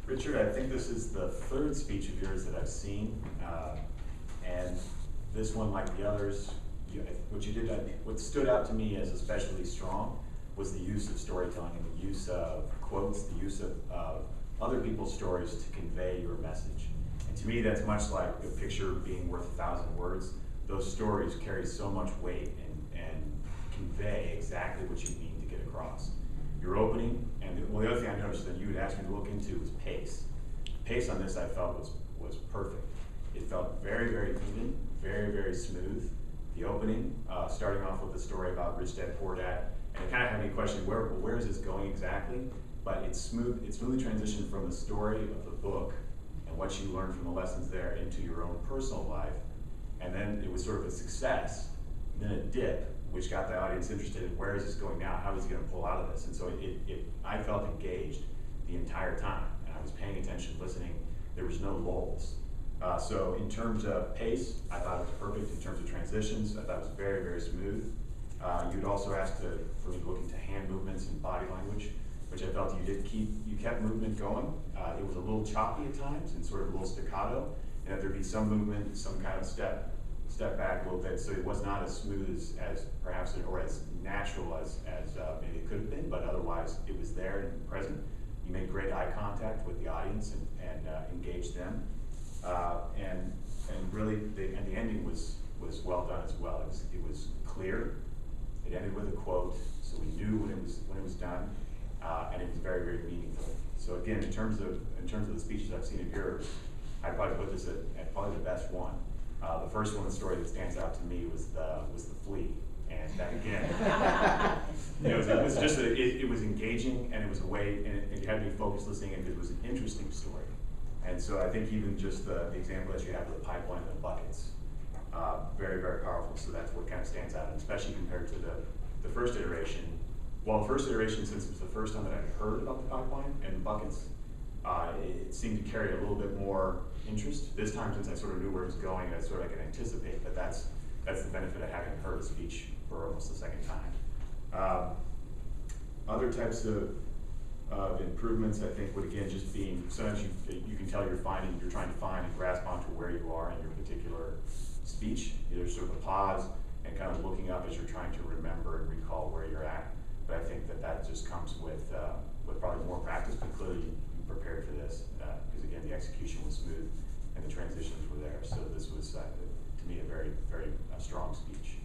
Richard, I think this is the third speech of yours that I've seen, and this one, like the others, what stood out to me as especially strong was the use of storytelling and the use of quotes, the use of other people's stories to convey your message. And to me, that's much like a picture being worth 1,000 words. Those stories carry so much weight and convey exactly what you mean to get across. Your opening, and the other thing I noticed that you had asked me to look into was pace. Pace on this I felt was perfect. It felt very, very even, very, very smooth. The opening, starting off with the story about Rich Dad, Poor Dad, and it kind of had me question where is this going exactly? But it's smoothly transitioned from the story of the book and what you learned from the lessons there into your own personal life. And then it was sort of a success, and then a dip, which got the audience interested in where is this going now, how is he gonna pull out of this? And so I felt engaged the entire time, and I was paying attention, listening. There was no lulls. So in terms of pace, I thought it was perfect. In terms of transitions, I thought it was very, very smooth. You'd also asked for me to look into hand movements and body language, which I felt you kept movement going. It was a little choppy at times and sort of a little staccato, and that there'd be some movement, some kind of step back a little bit, so it was not as smooth as perhaps, or as natural as maybe it could have been, but otherwise it was there and present. You made great eye contact with the audience and engaged them, and really the ending was well done as well. It was clear. It ended with a quote, so we knew when it was done, and it was very, very meaningful. So again, in terms of the speeches I've seen of yours, I'd probably put this at probably the best one. The first one, the story that stands out to me was the flea, and that again, it was engaging, and it was a way, and it had me focused listening, and it was an interesting story. And so I think even just the example that you have of the pipeline and the buckets, very, very powerful. So that's what kind of stands out, and especially compared to the first iteration. Well, the first iteration, since it was the first time that I'd heard about the pipeline and the buckets, it seemed to carry a little bit more interest. This time, since I sort of knew where it was going, I sort of could anticipate, but that's the benefit of having heard a speech for almost the second time. Other types of improvements, I think, would again just be, sometimes you can tell you're trying to find and grasp onto where you are in your particular speech. There's sort of a pause and kind of looking up as you're trying to remember and recall where you're at. But I think that just comes with probably more practice, but clearly you prepared for this, because again, the execution was smooth and the transitions were there. So this was, to me, a very, very strong speech.